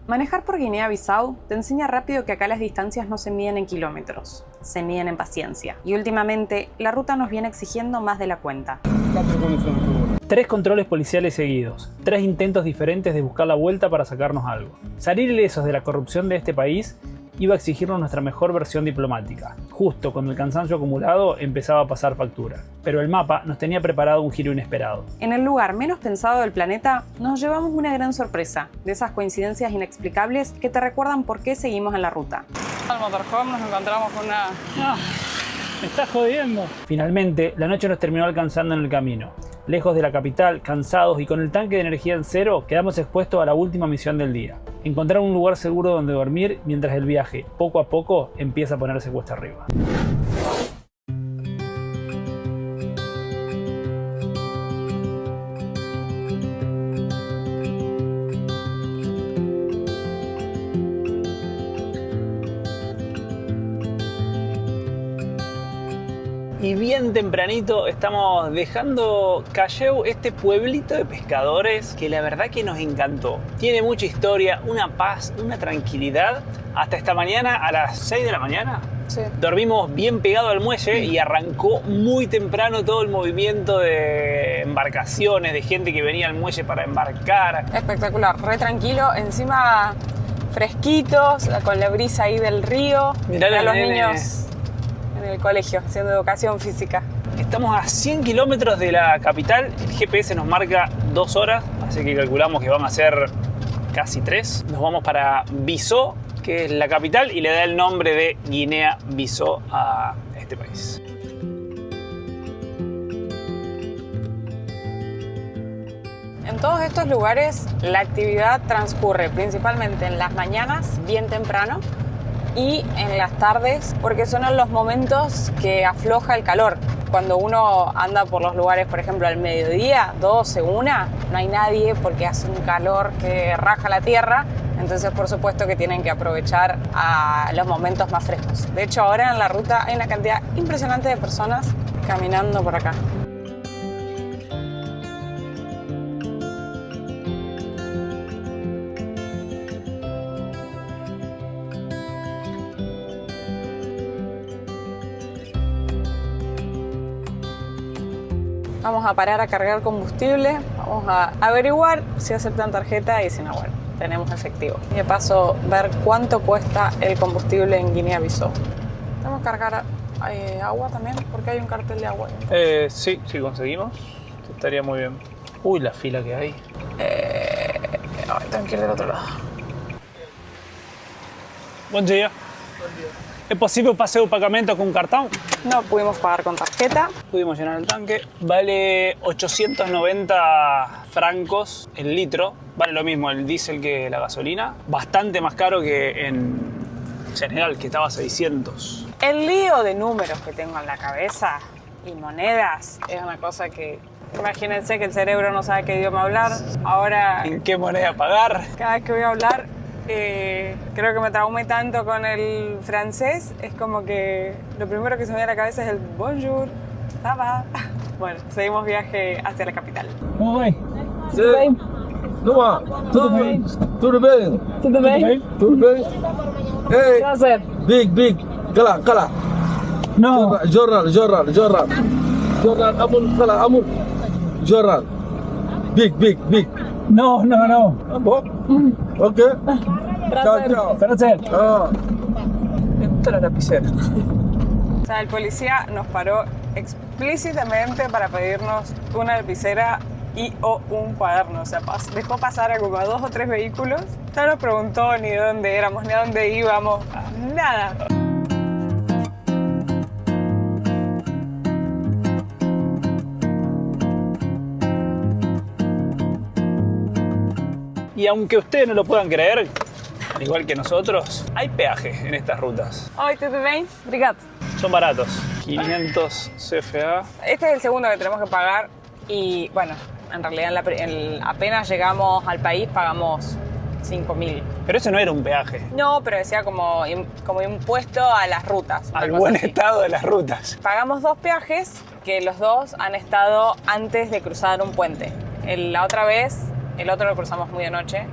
Manejar por Guinea-Bissau te enseña rápido que acá las distancias no se miden en kilómetros, se miden en paciencia. Y últimamente, la ruta nos viene exigiendo más de la cuenta. 3 controles policiales seguidos, 3 intentos diferentes de buscar la vuelta para sacarnos algo. Salir ilesos de la corrupción de este país iba a exigirnos nuestra mejor versión diplomática. Justo cuando el cansancio acumulado empezaba a pasar factura. Pero el mapa nos tenía preparado un giro inesperado. En el lugar menos pensado del planeta, nos llevamos una gran sorpresa, de esas coincidencias inexplicables que te recuerdan por qué seguimos en la ruta. Al motorhome nos encontramos con una... ¡Me estás jodiendo! Finalmente, la noche nos terminó alcanzando en el camino. Lejos de la capital, cansados y con el tanque de energía en cero, quedamos expuestos a la última misión del día. Encontrar un lugar seguro donde dormir mientras el viaje, poco a poco, empieza a ponerse cuesta arriba. Y bien tempranito estamos dejando Calleu, este pueblito de pescadores que la verdad que nos encantó. Tiene mucha historia, una paz, una tranquilidad. Hasta esta mañana a las 6 de la mañana. Sí. Dormimos bien pegado al muelle y arrancó muy temprano todo el movimiento de embarcaciones, de gente que venía al muelle para embarcar. Espectacular, re tranquilo, encima fresquitos, con la brisa ahí del río. Mirá a los nene. niños en el colegio, haciendo educación física. Estamos a 100 kilómetros de la capital, el GPS nos marca 2 horas, así que calculamos que van a ser casi 3. Nos vamos para Bissau, que es la capital, y le da el nombre de Guinea-Bissau a este país. En todos estos lugares la actividad transcurre principalmente en las mañanas, bien temprano, y en las tardes, porque son en los momentos que afloja el calor. Cuando uno anda por los lugares, por ejemplo, al mediodía, 12, 1, no hay nadie porque hace un calor que raja la tierra. Entonces, por supuesto que tienen que aprovechar a los momentos más frescos. De hecho, ahora en la ruta hay una cantidad impresionante de personas caminando por acá. Vamos a parar a cargar combustible, vamos a averiguar si aceptan tarjeta y si no, bueno, tenemos efectivo. Y de paso, ver cuánto cuesta el combustible en Guinea-Bissau. Tenemos que cargar agua también, porque hay un cartel de agua. Sí, si conseguimos, estaría muy bien. Uy, la fila que hay. Tengo que ir del otro lado. Buen día. ¿Es posible pasar el pagamento con cartón? No pudimos pagar con tarjeta. Pudimos llenar el tanque. Vale 890 francos el litro. Vale lo mismo el diésel que la gasolina. Bastante más caro que en general, que estaba a 600. El lío de números que tengo en la cabeza y monedas es una cosa que... Imagínense que el cerebro no sabe qué idioma hablar. Ahora, ¿En qué moneda pagar? cada vez que voy a hablar, creo que me traumé tanto con el francés. Es como que lo primero que se me viene a la cabeza es el bonjour, ça va. Bueno, seguimos viaje hacia la capital. ¿Cómo va? Tudo bem? Tudo bem? Tudo bem? Tudo bem? Tudo bem? Hey, Prazer. big. Kala. No. Jornal. Amul, kala, amul. Jornal. Big. No. Bom? Ok. Chao. Placer. Ah. Esta es la lapicera. O sea, el policía nos paró explícitamente para pedirnos una lapicera y o un cuaderno. O sea, dejó pasar a como a 2 o 3 vehículos. No nos preguntó ni de dónde éramos, ni a dónde íbamos, nada. Y aunque ustedes no lo puedan creer, al igual que nosotros, hay peajes en estas rutas. Oi, tudo bem? Obrigado. Son baratos. 500 CFA. Este es el segundo que tenemos que pagar y, bueno, en realidad apenas llegamos al país pagamos 5.000. Pero eso no era un peaje. No, pero decía como impuesto a las rutas. Al buen estado de las rutas. Pagamos 2 peajes, que los 2 han estado antes de cruzar un puente. La otra vez, el otro lo cruzamos muy de noche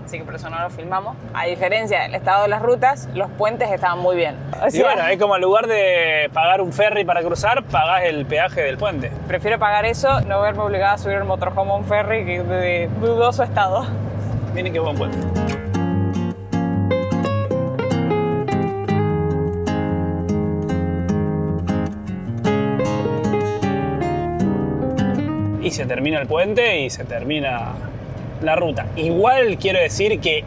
así que por eso no lo filmamos. A diferencia del estado de las rutas, los puentes estaban muy bien. O Y sea, bueno, es como en lugar de pagar un ferry para cruzar, pagás el peaje del puente. prefiero pagar eso, no verme obligada a subir el motorhome a un ferry que de dudoso estado. Miren qué buen puente. Y se termina el puente y se termina la ruta. Igual quiero decir que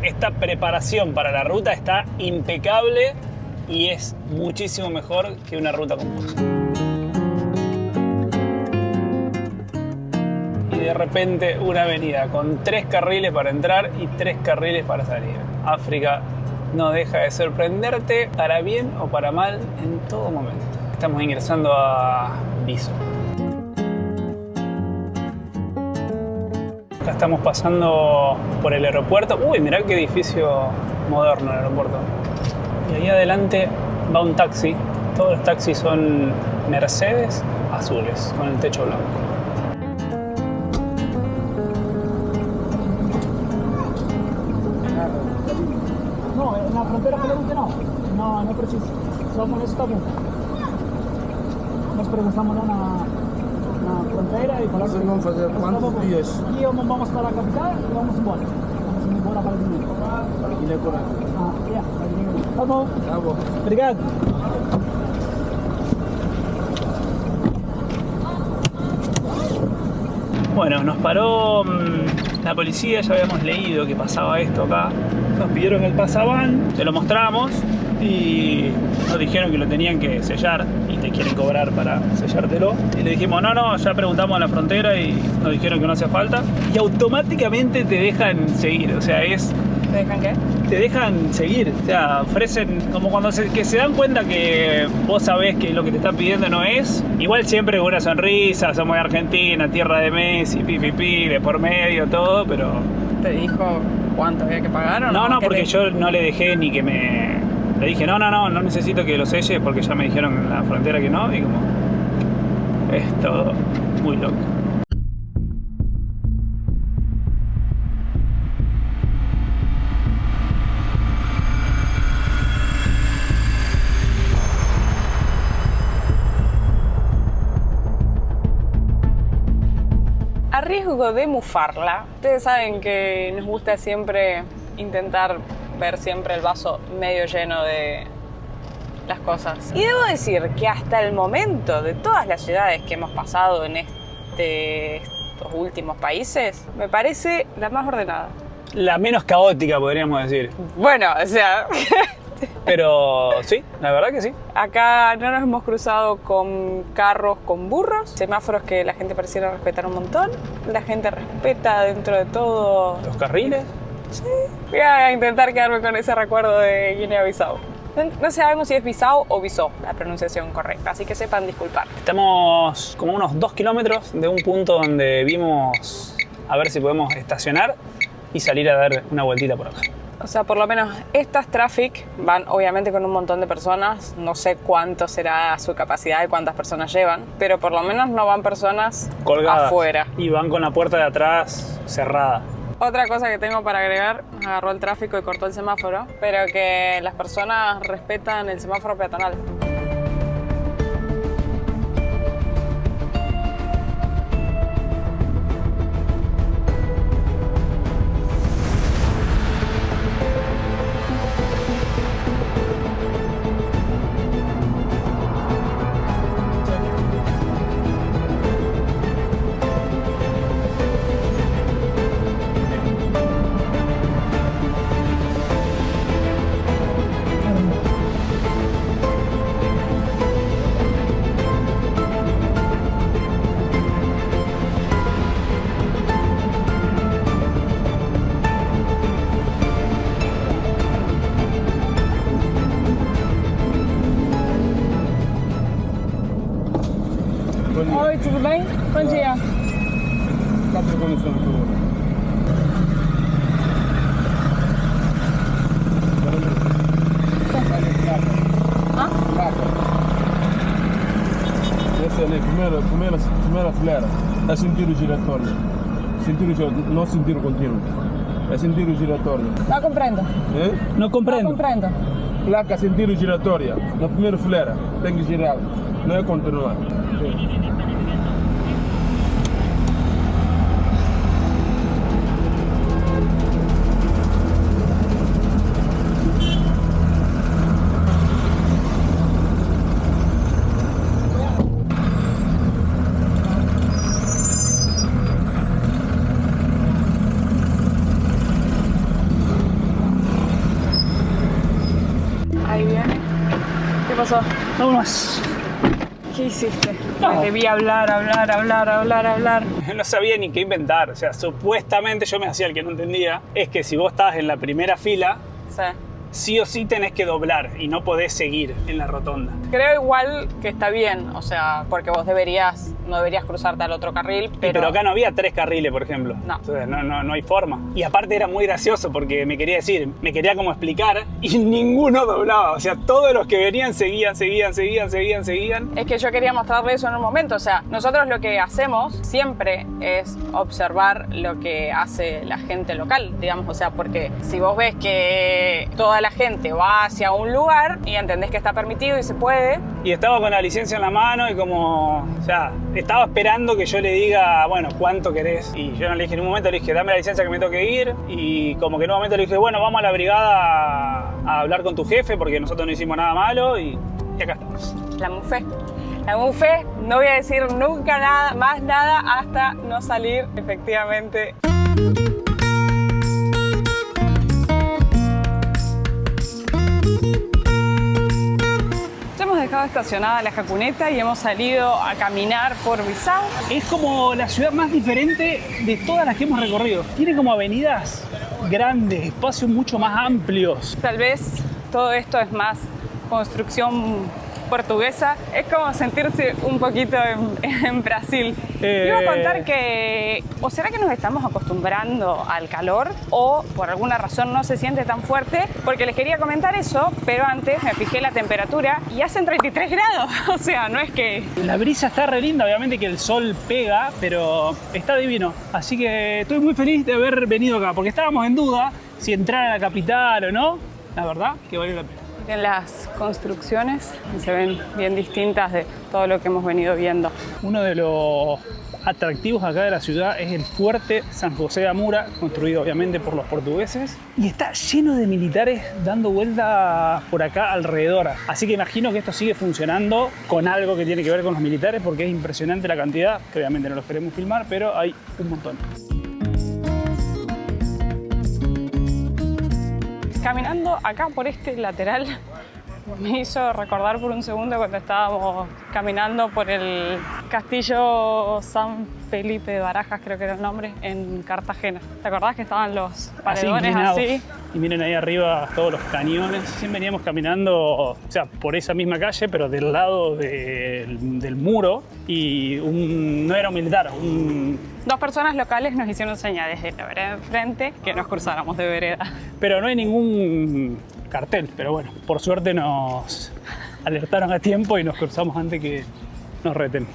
esta preparación para la ruta está impecable y es muchísimo mejor que una ruta con bus. Y de repente una avenida con 3 carriles para entrar y 3 carriles para salir. África no deja de sorprenderte para bien o para mal en todo momento. Estamos ingresando a Biso. Acá estamos pasando por el aeropuerto. Uy, mirá qué edificio moderno el aeropuerto. Y ahí adelante va un taxi. Todos los taxis son Mercedes azules, con el techo blanco. No, en la frontera con no. No, no preciso. Solo con eso está bien. Nos preguntamos una frontera y para Vocês vão fazer quantos dias? Aqui vamos para a capital e vamos embora. Vamos embora para o domingo. Ele é correto. Tá bom. Tá bom. Obrigado. Bueno, nos paró la policía, ya habíamos leído que pasaba esto acá. Nos pidieron el pasaban, se lo mostramos y nos dijeron que lo tenían que sellar y te quieren cobrar para sellártelo. Y le dijimos, no, ya preguntamos en la frontera y nos dijeron que no hacía falta. Y automáticamente te dejan seguir, o sea, ¿Te dejan qué? te dejan seguir, o sea, ofrecen como cuando que se dan cuenta que vos sabés que lo que te están pidiendo no es, igual siempre con una sonrisa, somos de Argentina, tierra de Messi, pipipi, de por medio, todo, pero... ¿Te dijo cuánto había que pagar o no? No, ¿Qué porque te- yo no le dejé ni que me... Le dije, no necesito que lo selles porque ya me dijeron en la frontera que no, y como... Es todo muy loco. A riesgo de mufarla, ustedes saben que nos gusta siempre intentar ver siempre el vaso medio lleno de las cosas. Y debo decir que hasta el momento, de todas las ciudades que hemos pasado en estos últimos países, me parece la más ordenada. La menos caótica, podríamos decir. Bueno, o sea, Pero sí, la verdad que sí. acá no nos hemos cruzado con carros con burros, semáforos que la gente pareciera respetar un montón. La gente respeta dentro de todo. Los carriles. Voy a intentar quedarme con ese recuerdo de Guinea-Bissau. No sabemos si es Bissau o Bissau la pronunciación correcta, así que sepan disculpar. Estamos como unos 2 kilómetros de un punto donde vimos a ver si podemos estacionar y salir a dar una vueltita por acá. O sea, por lo menos estas traffic van obviamente con un montón de personas. No sé cuánto será su capacidad y cuántas personas llevan, pero por lo menos no van personas Colgadas. afuera. Y van con la puerta de atrás cerrada. Otra cosa que tengo para agregar, agarró el tráfico y cortó el semáforo, pero que las personas respetan el semáforo peatonal. Oi, tudo bem? Bom dia. 4 segundos, por favor. Essa ali, primeira fileira, é sentido giratório. Sentido giratório, não sentido contínuo. É sentido giratório. No comprendo. No No comprendo. comprendo. Placa sentido giratória. Na primeira fileira. Tem que girar. Não é continuar. Ahí viene. ¿Qué pasó? Vámonos. ¿Qué hiciste? No. Me debí hablar. No sabía ni qué inventar. O sea, supuestamente yo me hacía el que no entendía. Es que si vos estabas en la primera fila, Sí. sí o sí tenés que doblar y no podés seguir en la rotonda. Creo igual que está bien, o sea, porque vos no deberías cruzarte al otro carril, Pero acá no había 3 carriles, por ejemplo. No. Entonces no hay forma. Y aparte era muy gracioso porque me quería como explicar y ninguno doblaba. O sea, todos los que venían seguían. Es que yo quería mostrarle eso en un momento, o sea, nosotros lo que hacemos siempre es observar lo que hace la gente local, digamos, o sea, porque si vos ves que toda la gente va hacia un lugar y entendés que está permitido y se puede. Y estaba con la licencia en la mano y como, o sea, estaba esperando que yo le diga, bueno, ¿cuánto querés? Y yo no le dije en un momento, le dije, dame la licencia que me tengo que ir. Y como que en un momento le dije, bueno, vamos a la brigada a hablar con tu jefe porque nosotros no hicimos nada malo y acá estamos. La mufé, no voy a decir nunca nada, más nada hasta no salir efectivamente. Ya hemos dejado estacionada la jacuneta y hemos salido a caminar por Bissau. Es como la ciudad más diferente de todas las que hemos recorrido. Tiene como avenidas grandes, espacios mucho más amplios. Tal vez todo esto es más construcción portuguesa. Es como sentirse un poquito en Brasil. Iba a contar que, o será que nos estamos acostumbrando al calor o por alguna razón no se siente tan fuerte, porque les quería comentar eso, pero antes me fijé la temperatura y hacen 33 grados. O sea, no es que... La brisa está re linda, obviamente que el sol pega, pero está divino. Así que estoy muy feliz de haber venido acá, porque estábamos en duda si entrar a la capital o no. La verdad que vale la pena. En las construcciones se ven bien distintas de todo lo que hemos venido viendo. Uno de los atractivos acá de la ciudad es el fuerte San José de Amura, construido obviamente por los portugueses. Y está lleno de militares dando vuelta por acá alrededor. Así que imagino que esto sigue funcionando con algo que tiene que ver con los militares, porque es impresionante la cantidad, que obviamente no los queremos filmar, pero hay un montón. Caminando acá por este lateral me hizo recordar por un segundo cuando estábamos caminando por el castillo San Felipe de Barajas, creo que era el nombre, en Cartagena. ¿Te acordás que estaban los paredones así? Y miren ahí arriba todos los cañones. Siempre veníamos caminando, o sea, por esa misma calle, pero del lado del muro. Y no era un militar, Dos personas locales nos hicieron señas desde la vereda enfrente que nos cruzáramos de vereda. Pero no hay ningún cartel, pero bueno, por suerte nos alertaron a tiempo y nos cruzamos antes que nos reten.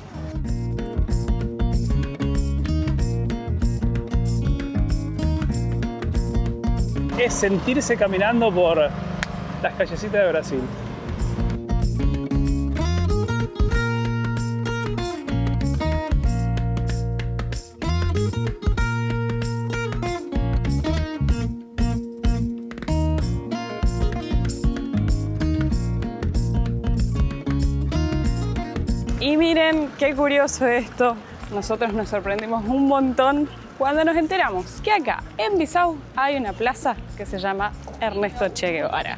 Es sentirse caminando por las callecitas de Brasil. Y miren qué curioso esto. Nosotros nos sorprendimos un montón cuando nos enteramos que acá en Bissau hay una plaza que se llama Ernesto Che Guevara.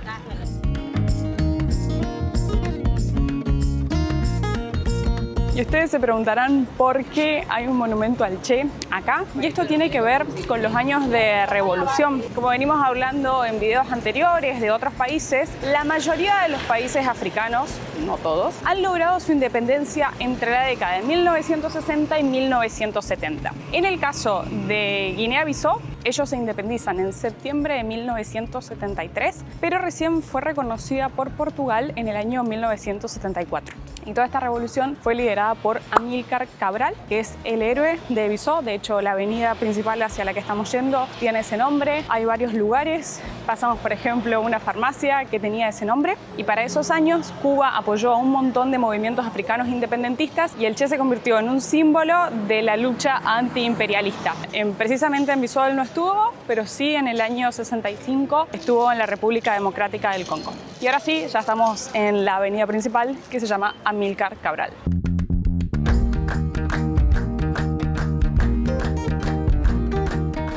Y ustedes se preguntarán por qué hay un monumento al Che acá. Y esto tiene que ver con los años de revolución. Como venimos hablando en videos anteriores de otros países, la mayoría de los países africanos, no todos, han logrado su independencia entre la década de 1960 y 1970. En el caso de Guinea-Bissau, ellos se independizan en septiembre de 1973, pero recién fue reconocida por Portugal en el año 1974. Y toda esta revolución fue liderada por Amílcar Cabral, que es el héroe de Visó. De hecho, la avenida principal hacia la que estamos yendo tiene ese nombre. Hay varios lugares. Pasamos, por ejemplo, una farmacia que tenía ese nombre. Y para esos años, Cuba apoyó a un montón de movimientos africanos independentistas y el Che se convirtió en un símbolo de la lucha antiimperialista. Precisamente en Visó él no estuvo, pero sí en el año 65 estuvo en la República Democrática del Congo. Y ahora sí, ya estamos en la avenida principal que se llama Amílcar Cabral.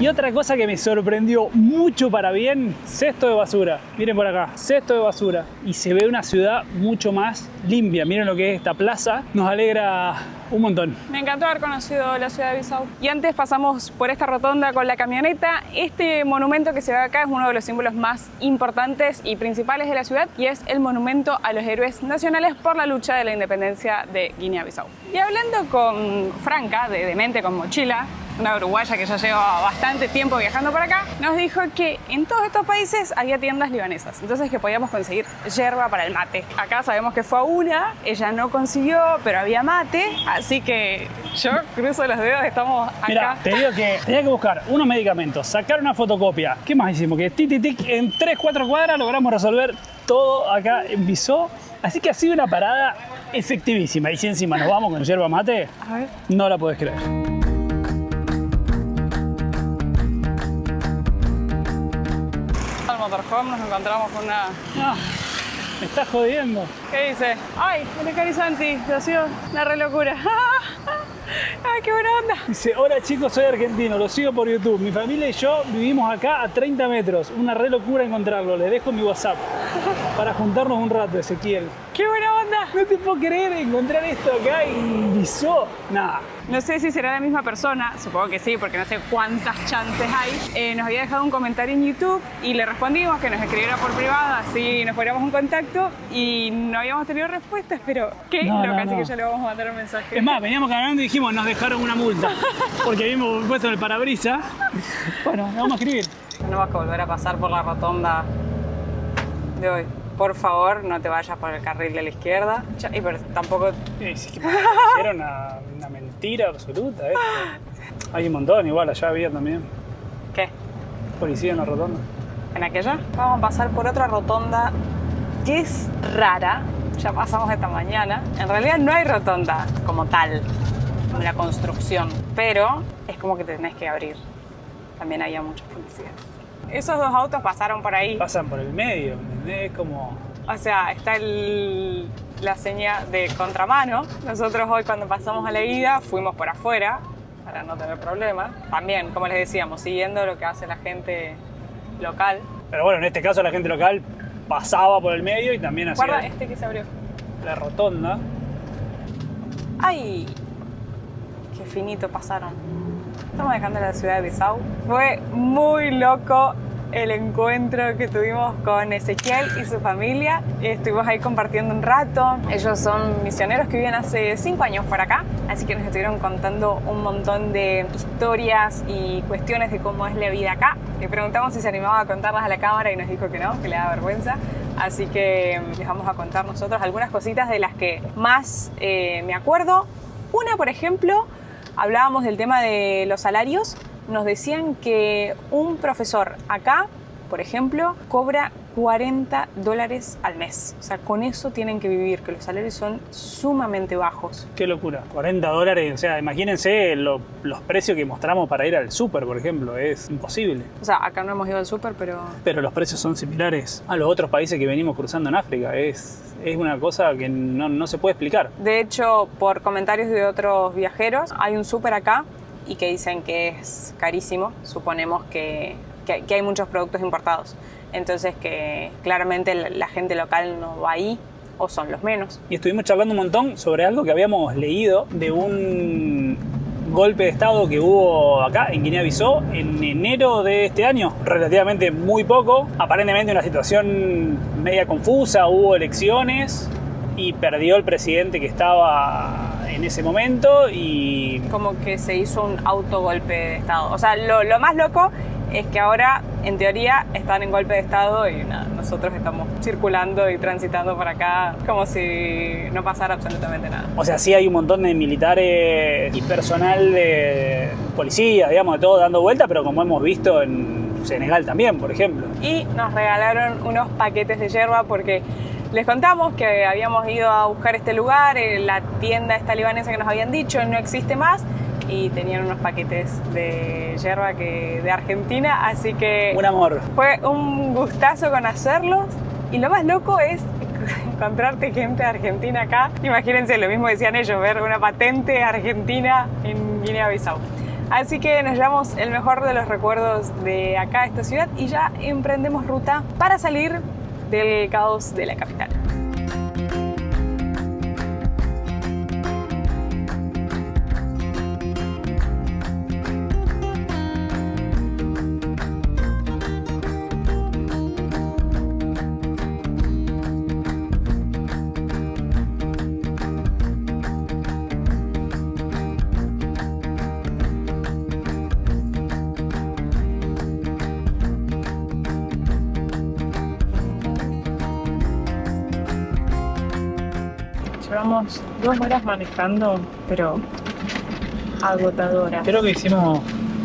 Y otra cosa que me sorprendió mucho para bien, cesto de basura. Miren por acá, cesto de basura. Y se ve una ciudad mucho más limpia. Miren lo que es esta plaza. Nos alegra un montón. Me encantó haber conocido la ciudad de Bissau. Y antes pasamos por esta rotonda con la camioneta. Este monumento que se ve acá es uno de los símbolos más importantes y principales de la ciudad y es el monumento a los héroes nacionales por la lucha de la independencia de Guinea-Bissau. Y hablando con Franca, de Mente con Mochila, una uruguaya que ya lleva bastante tiempo viajando para acá, nos dijo que en todos estos países había tiendas libanesas, entonces que podíamos conseguir yerba para el mate. Acá sabemos que fue a una, ella no consiguió, pero había mate, así que yo cruzo los dedos, estamos acá. Mira, te digo que tenía que buscar unos medicamentos, sacar una fotocopia. ¿Qué más hicimos? Que tic, en 3-4 cuadras logramos resolver todo acá en Bissau. Así que ha sido una parada efectivísima. Y si encima nos vamos con yerba mate, A ver. no la podés creer. Al motorhome nos encontramos con una... No, me estás jodiendo. ¿Qué dice? Ay, el Carisanti, ha sido una re locura. Ay, qué buena onda. Dice, hola chicos, soy argentino, lo sigo por YouTube. Mi familia y yo vivimos acá a 30 metros. Una re locura encontrarlo. Les dejo mi WhatsApp para juntarnos un rato, Ezequiel. ¡Qué buena onda! No te puedo creer encontrar esto acá en Bissau. Nada. No sé si será la misma persona, supongo que sí, porque no sé cuántas chances hay. Nos había dejado un comentario en YouTube y le respondimos que nos escribiera por privado, así nos poníamos en contacto y no habíamos tenido respuestas, pero qué loca, así que ya le vamos a mandar un mensaje. Es más, veníamos caminando y dijimos, nos dejaron una multa, porque habíamos puesto en el parabrisa. Bueno, le vamos a escribir. No vas a volver a pasar por la rotonda de hoy. Por favor, no te vayas por el carril de la izquierda. Y pero tampoco... Sí, que hicieron una mentira absoluta. Hay un montón, igual allá había también. ¿Qué? Policía en la rotonda. ¿En aquella? Vamos a pasar por otra rotonda que es rara. Ya pasamos esta mañana. En realidad no hay rotonda como tal, como la construcción. Pero es como que te tenés que abrir. También había muchos policías. Esos dos autos pasaron por ahí. Pasan por el medio, ¿entendés? Como... O sea, está la señal de contramano. Nosotros hoy cuando pasamos a la ida fuimos por afuera para no tener problemas. También, como les decíamos, siguiendo lo que hace la gente local. Pero bueno, en este caso la gente local pasaba por el medio y también hacía Guarda este que se abrió. la rotonda. ¡Ay! ¡Qué finito pasaron! Estamos dejando la ciudad de Bissau. Fue muy loco el encuentro que tuvimos con Ezequiel y su familia. Estuvimos ahí compartiendo un rato. Ellos son misioneros que viven hace 5 años por acá, así que nos estuvieron contando un montón de historias y cuestiones de cómo es la vida acá. Le preguntamos si se animaba a contarlas a la cámara y nos dijo que no, que le da vergüenza. Así que les vamos a contar nosotros algunas cositas de las que más me acuerdo. Una, por ejemplo, hablábamos del tema de los salarios. Nos decían que un profesor acá, por ejemplo, cobra $40 al mes. O sea, con eso tienen que vivir, que los salarios son sumamente bajos. Qué locura, $40. O sea, imagínense los precios que mostramos para ir al súper, por ejemplo. Es imposible. O sea, acá no hemos ido al súper, pero... Pero los precios son similares a los otros países que venimos cruzando en África. Es una cosa que no se puede explicar. De hecho, por comentarios de otros viajeros, hay un súper acá y que dicen que es carísimo. Suponemos que hay muchos productos importados. Entonces que claramente la gente local no va ahí o son los menos. Y estuvimos charlando un montón sobre algo que habíamos leído de un golpe de estado que hubo acá en Guinea-Bissau en enero de este año, relativamente muy poco, aparentemente una situación media confusa, hubo elecciones y perdió el presidente que estaba en ese momento y... Como que se hizo un autogolpe de estado. O sea, lo más loco es que ahora, en teoría, están en golpe de estado y nada, nosotros estamos circulando y transitando por acá como si no pasara absolutamente nada. O sea, sí hay un montón de militares y personal de policía, digamos, de todo dando vuelta, pero como hemos visto en Senegal también, por ejemplo. Y nos regalaron unos paquetes de yerba porque les contamos que habíamos ido a buscar este lugar, la tienda esta libanesa que nos habían dicho no existe más, y tenían unos paquetes de yerba de Argentina, así que Un amor. fue un gustazo conocerlos. Y lo más loco es encontrarte gente argentina acá. Imagínense, lo mismo decían ellos, ver una patente argentina en Guinea-Bissau. Así que nos llevamos el mejor de los recuerdos de acá, esta ciudad, y ya emprendemos ruta para salir del caos de la capital. Llevamos 2 horas manejando, pero agotadora. Creo que hicimos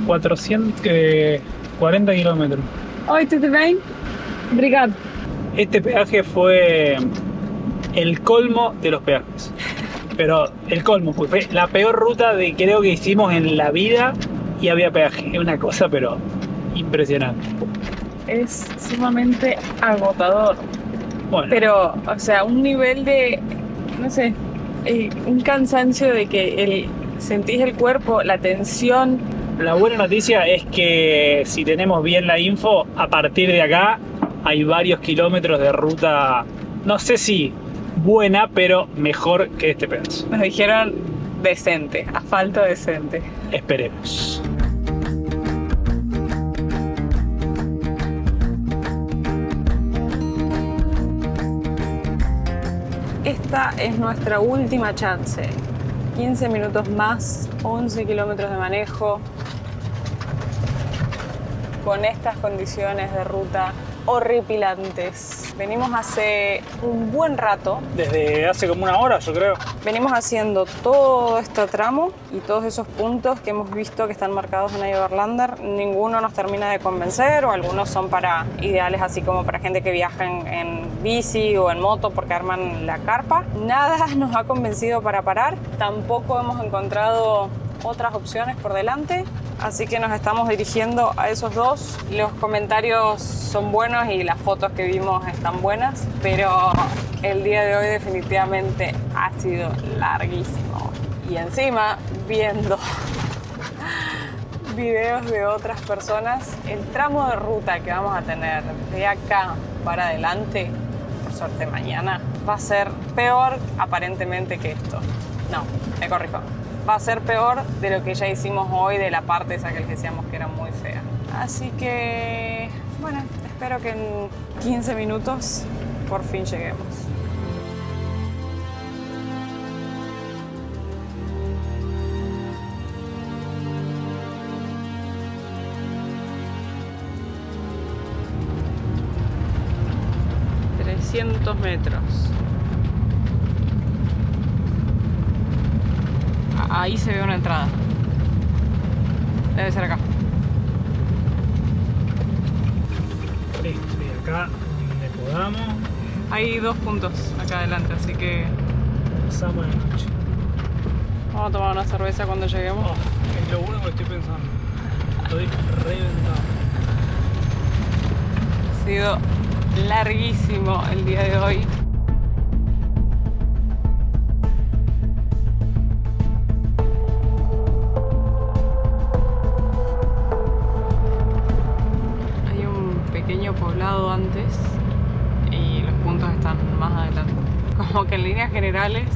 440 kilómetros. Oi, tudo bem? Obrigado. Este peaje fue el colmo de los peajes. Pero el colmo, porque fue la peor ruta de creo que hicimos en la vida y había peaje. Es una cosa, pero impresionante. Es sumamente agotador. Bueno, Pero, o sea, un nivel de, no sé, un cansancio de que sentís el cuerpo, la tensión. la buena noticia es que si tenemos bien la info, a partir de acá hay varios kilómetros de ruta, no sé si buena, pero mejor que este pedazo. Nos dijeron decente, asfalto decente. Esperemos. Esta es nuestra última chance. 15 minutos más, 11 kilómetros de manejo. Con estas condiciones de ruta horripilantes. Venimos hace un buen rato. Desde hace como una hora, yo creo. Venimos haciendo todo este tramo y todos esos puntos que hemos visto que están marcados en Overlander. Ninguno nos termina de convencer, o algunos son para ideales así como para gente que viaja en bici o en moto porque arman la carpa. Nada nos ha convencido para parar. Tampoco hemos encontrado otras opciones por delante, así que nos estamos dirigiendo a esos dos. Los comentarios son buenos y las fotos que vimos están buenas, pero el día de hoy definitivamente ha sido larguísimo. Y encima, viendo videos de otras personas, el tramo de ruta que vamos a tener de acá para adelante, por suerte mañana, va a ser peor aparentemente que esto. No, me corrijo. Va a ser peor de lo que ya hicimos hoy, de la parte esa que les decíamos que era muy fea. Así que, bueno, espero que en 15 minutos por fin lleguemos. ...300 metros. Ahí se ve una entrada. Debe ser acá. Listo, y acá donde podamos Hay 2 puntos acá adelante, así que pasamos la noche. vamos a tomar una cerveza cuando lleguemos. Oh, es lo único que estoy pensando. Estoy reventado. Ha sido larguísimo el día de hoy. Hay un pequeño poblado antes y los puntos están más adelante. Como que en líneas generales,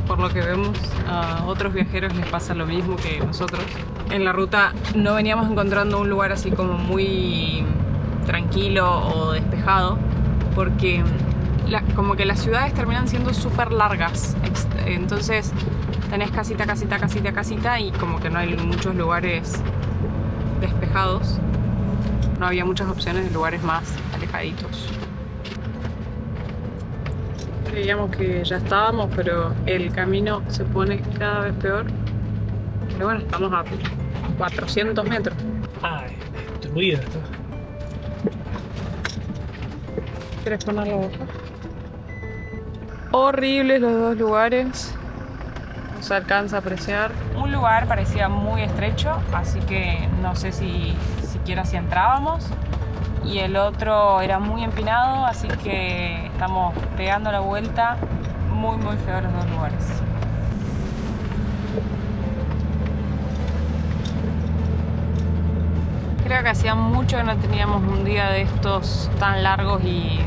por lo que vemos, a otros viajeros les pasa lo mismo que nosotros. En la ruta no veníamos encontrando un lugar así como muy tranquilo o despejado, porque como que las ciudades terminan siendo súper largas. Entonces tenés casita, casita, casita, casita, y como que no hay muchos lugares despejados. No había muchas opciones de lugares más alejaditos. Creíamos que ya estábamos, pero el camino se pone cada vez peor. Pero bueno, estamos a 400 metros. Ay, destruido esto. ¿Quieres ponerlo acá? Horribles los dos lugares. No se alcanza a apreciar. Un lugar parecía muy estrecho, así que no sé si siquiera si entrábamos. Y el otro era muy empinado, así que estamos pegando la vuelta. Muy feos los dos lugares. Creo que hacía mucho que no teníamos un día de estos tan largos y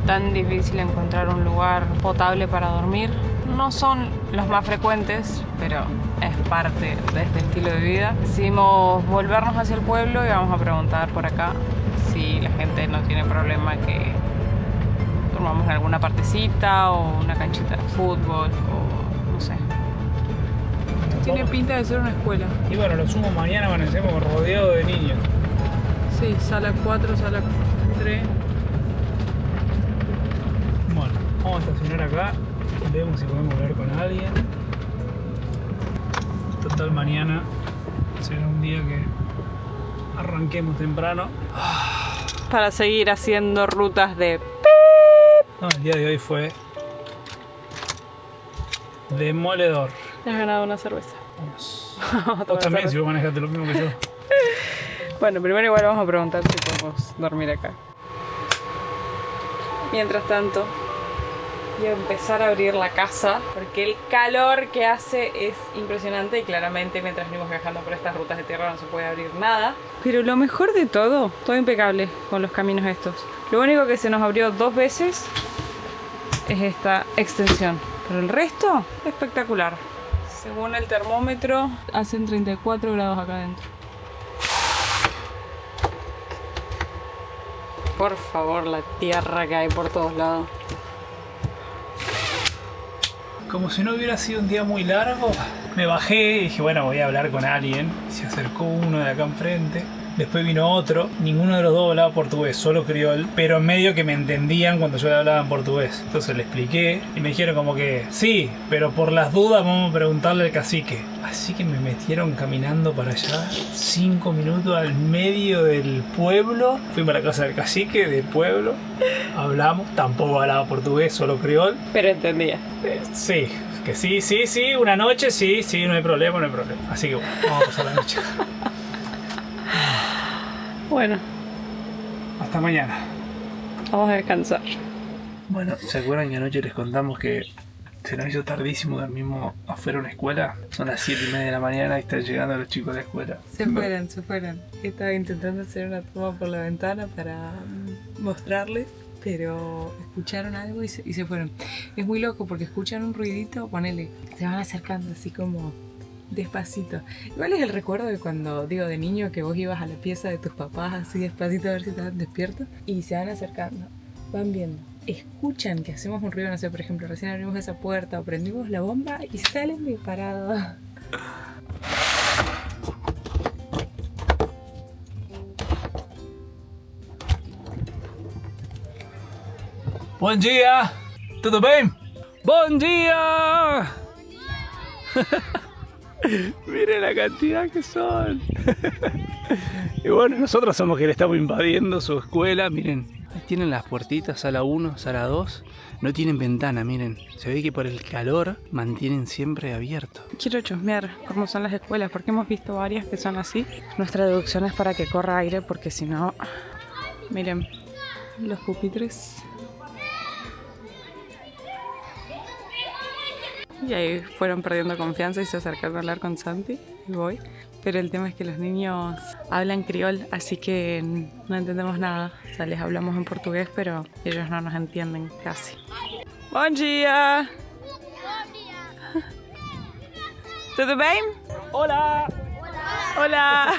tan difícil encontrar un lugar potable para dormir. No son los más frecuentes, pero es parte de este estilo de vida. Decidimos volvernos hacia el pueblo y vamos a preguntar por acá si la gente no tiene problema que dormamos en alguna partecita o una canchita de fútbol o no sé. Tiene pinta de ser una escuela. Y bueno, lo sumo mañana amanecemos rodeados de niños. Sí, sala 4, sala 3. Bueno, vamos a estacionar acá. Vemos si podemos hablar con alguien. Total, mañana será un día que arranquemos temprano. Para seguir haciendo rutas de... No, el día de hoy fue demoledor. Te has ganado una cerveza. Vamos. Otra Vos también, cerveza. si vos manejaste lo mismo que yo. Bueno, primero igual vamos a preguntar si podemos dormir acá. Mientras tanto, voy a empezar a abrir la casa porque el calor que hace es impresionante y claramente mientras venimos viajando por estas rutas de tierra no se puede abrir nada. Pero lo mejor de todo impecable con los caminos estos. Lo único que se nos abrió 2 veces es esta extensión, pero el resto espectacular. Según el termómetro, hacen 34 grados acá adentro. Por favor, la tierra que hay por todos lados. Como si no hubiera sido un día muy largo, me bajé y dije, bueno, voy a hablar con alguien. Se acercó uno de acá enfrente. Después vino otro. Ninguno de los dos hablaba portugués, solo criol. Pero medio que me entendían cuando yo le hablaba en portugués. Entonces le expliqué y me dijeron como que sí, pero por las dudas vamos a preguntarle al cacique. Así que me metieron caminando para allá 5 minutos al medio del pueblo. Fuimos a la casa del cacique del pueblo. Hablamos, tampoco hablaba portugués, solo criol. Pero entendía. Sí, que sí, una noche, sí, no hay problema. Así que bueno, vamos a pasar la noche. Bueno, Hasta mañana. vamos a descansar. Bueno, ¿se acuerdan que anoche les contamos que se nos hizo tardísimo, dormimos afuera de una escuela? Son las 7:30 de la mañana y están llegando los chicos a la escuela. Se fueron. Estaba intentando hacer una toma por la ventana para mostrarles, pero escucharon algo y se fueron. Es muy loco porque escuchan un ruidito, ponele, se van acercando así como despacito. Igual es el recuerdo de cuando, digo, de niño que vos ibas a la pieza de tus papás así despacito a ver si estaban despiertos y se van acercando, van viendo. Escuchan que hacemos un ruido, no sé, por ejemplo, recién abrimos esa puerta o prendimos la bomba y salen disparados. Buen día, ¿todo bien? Buen día. Miren la cantidad que son. Y bueno, nosotros somos que le estamos invadiendo su escuela. Miren, ahí tienen las puertitas, sala 1, sala 2. No tienen ventana, miren. Se ve que por el calor mantienen siempre abierto. Quiero chusmear cómo son las escuelas, porque hemos visto varias que son así. Nuestra deducción es para que corra aire, porque si no... Miren, los pupitres. Y ahí fueron perdiendo confianza y se acercaron a hablar con Santi y voy. Pero el tema es que los niños hablan criol, así que no entendemos nada. O sea, les hablamos en portugués, pero ellos no nos entienden casi. Bom dia! Tudo bem? ¡Hola! Hola!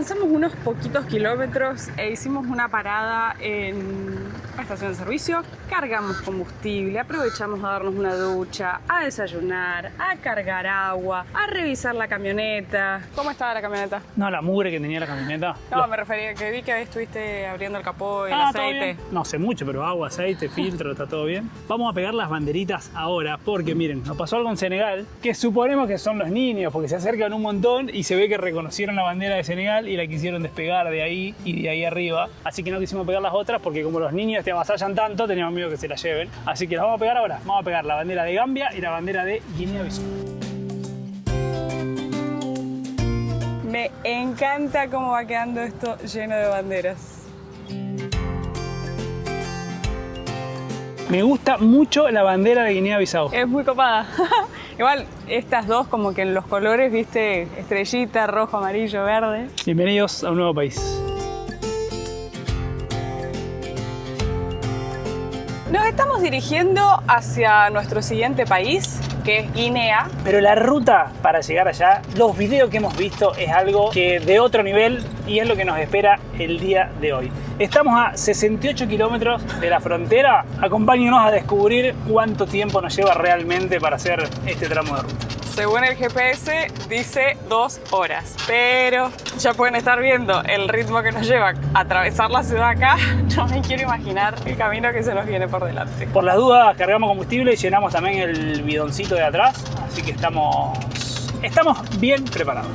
Avanzamos unos poquitos kilómetros e hicimos una parada en la estación de servicio. Cargamos combustible, aprovechamos a darnos una ducha, a desayunar, a cargar agua, a revisar la camioneta. ¿Cómo estaba la camioneta? No, la mugre que tenía la camioneta. No, me refería que vi que estuviste abriendo el capó y el ¿todo aceite. bien? No sé mucho, pero agua, aceite, filtro, está todo bien. Vamos a pegar las banderitas ahora porque miren, nos pasó algo en Senegal que suponemos que son los niños porque se acercan un montón y se ve que reconocieron la bandera de Senegal y la quisieron despegar de ahí y de ahí arriba. Así que no quisimos pegar las otras porque como los niños te avasallan tanto, teníamos miedo que se las lleven. Así que las vamos a pegar ahora. Vamos a pegar la bandera de Gambia y la bandera de Guinea-Bissau. Me encanta cómo va quedando esto lleno de banderas. Me gusta mucho la bandera de Guinea-Bissau. Es muy copada. Igual estas dos como que en los colores, viste, estrellita, rojo, amarillo, verde. Bienvenidos a un nuevo país. Nos estamos dirigiendo hacia nuestro siguiente país, que es Guinea. Pero la ruta para llegar allá, los videos que hemos visto es algo que de otro nivel y es lo que nos espera el día de hoy. Estamos a 68 kilómetros de la frontera. Acompáñenos a descubrir cuánto tiempo nos lleva realmente para hacer este tramo de ruta. Según el GPS dice 2 horas, pero ya pueden estar viendo el ritmo que nos lleva a atravesar la ciudad acá. No me quiero imaginar el camino que se nos viene por delante. Por las dudas cargamos combustible y llenamos también el bidoncito de atrás, así que estamos bien preparados.